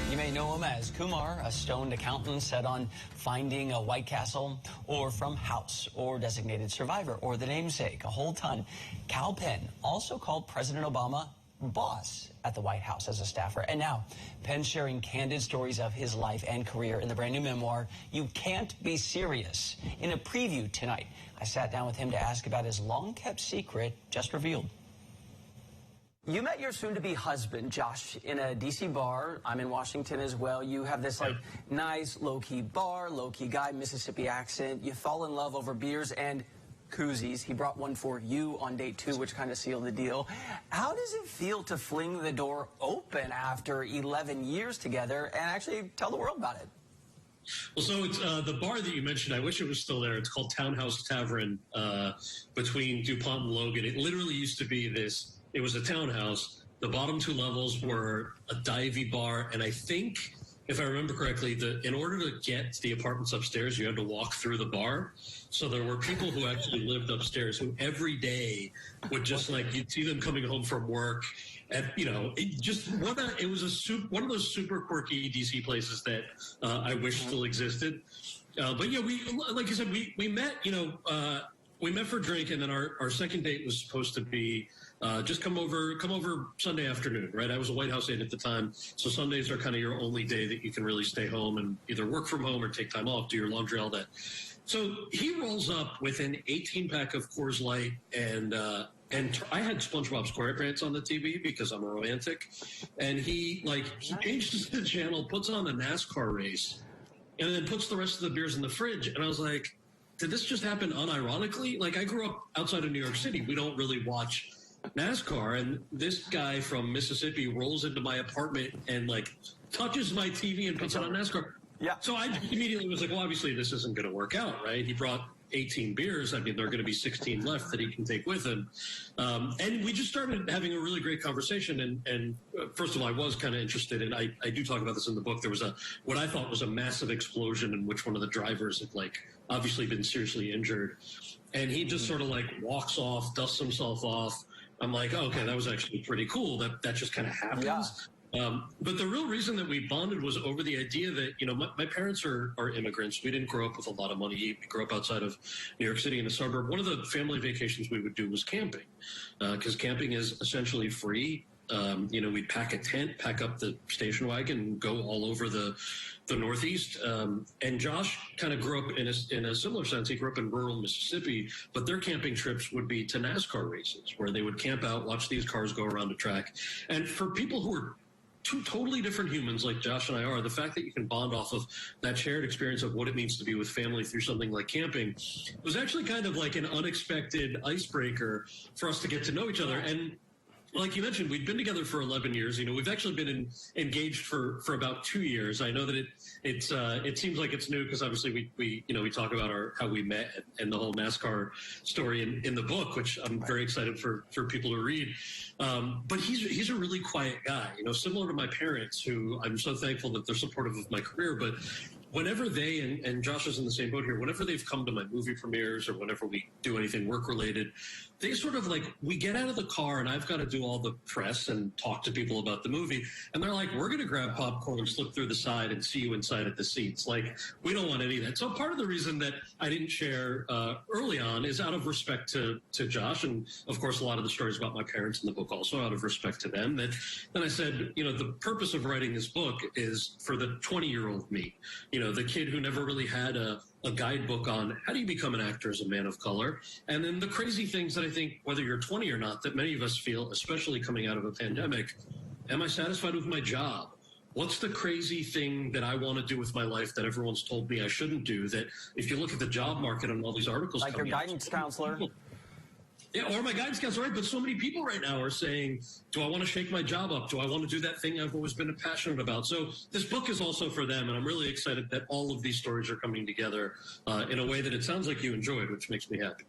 You may know him as Kumar, a stoned accountant set on finding a White Castle, or from House, or Designated Survivor, or The Namesake, a whole ton. Kal Penn also called President Obama boss at the White House as a staffer. And now, Penn sharing candid stories of his life and career in the brand new memoir, You Can't Be Serious. In a preview tonight, I sat down with him to ask about his long-kept secret just revealed. You met your soon-to-be husband, Josh, in a D.C. bar. I'm in Washington as well. You have this, nice low-key bar, low-key guy, Mississippi accent. You fall in love over beers and koozies. He brought one for you on date 2, which kind of sealed the deal. How does it feel to fling the door open after 11 years together and actually tell the world about it? Well, so it's the bar that you mentioned. I wish it was still there. It's called Townhouse Tavern between DuPont and Logan. It literally used to be this. It was a townhouse. The bottom 2 levels were a divey bar, and I think, if I remember correctly, in order to get to the apartments upstairs, you had to walk through the bar. So there were people who actually lived upstairs who every day would just you'd see them coming home from work, and it was one of those super quirky DC places that I wish still existed. But yeah, we like I said, we met. We met for a drink, and then our second date was supposed to be. Just come over Sunday afternoon, right? I was a White House aide at the time, so Sundays are kind of your only day that you can really stay home and either work from home or take time off, do your laundry, all that. So he rolls up with an 18-pack of Coors Light, and I had SpongeBob SquarePants on the TV because I'm a romantic, and he changes the channel, puts on a NASCAR race, and then puts the rest of the beers in the fridge, and I was like, did this just happen unironically? I grew up outside of New York City. We don't really watch NASCAR, and this guy from Mississippi rolls into my apartment and touches my TV and puts it on NASCAR. Yeah. So I immediately was like, well, obviously this isn't going to work out, right? He brought 18 beers. I mean, there are going to be 16 left that he can take with him. And we just started having a really great conversation. And first of all, I was kind of interested, and I do talk about this in the book. There was what I thought was a massive explosion in which one of the drivers had obviously been seriously injured. And he just sort of walks off, dusts himself off. I'm like, oh, okay, that was actually pretty cool. That just kind of happens. Yeah. But the real reason that we bonded was over the idea that, my parents are immigrants. We didn't grow up with a lot of money. We grew up outside of New York City in a suburb. One of the family vacations we would do was camping, because camping is essentially free. We'd pack a tent, pack up the station wagon, and go all over the Northeast. And Josh kind of grew up in a similar sense. He grew up in rural Mississippi, but their camping trips would be to NASCAR races, where they would camp out, watch these cars go around a track. And for people who are 2 totally different humans like Josh and I are, the fact that you can bond off of that shared experience of what it means to be with family through something like camping was actually kind of like an unexpected icebreaker for us to get to know each other. And like you mentioned, we'd been together for 11 years. We've actually been engaged for about 2 years. I know that it seems like it's new because obviously we talk about how we met and the whole NASCAR story in the book, which I'm very excited for people to read. But he's a really quiet guy, similar to my parents, who I'm so thankful that they're supportive of my career. But whenever they, and Josh is in the same boat here, whenever they've come to my movie premieres or whenever we do anything work-related, they sort of we get out of the car and I've got to do all the press and talk to people about the movie. And they're like, we're going to grab popcorn, slip through the side and see you inside at the seats. We don't want any of that. So part of the reason that I didn't share early on is out of respect to Josh. And of course, a lot of the stories about my parents in the book also out of respect to them. Then I said, the purpose of writing this book is for the 20-year-old me. The kid who never really had a guidebook on how do you become an actor as a man of color. And then the crazy things that I think, whether you're 20 or not, that many of us feel, especially coming out of a pandemic. Am I satisfied with my job? What's the crazy thing that I want to do with my life that everyone's told me I shouldn't do? That if you look at the job market and all these articles like your guidance counselor. Yeah, or my guidance counselor, right? But so many people right now are saying, do I want to shake my job up? Do I want to do that thing I've always been passionate about? So this book is also for them, and I'm really excited that all of these stories are coming together in a way that it sounds like you enjoyed, which makes me happy.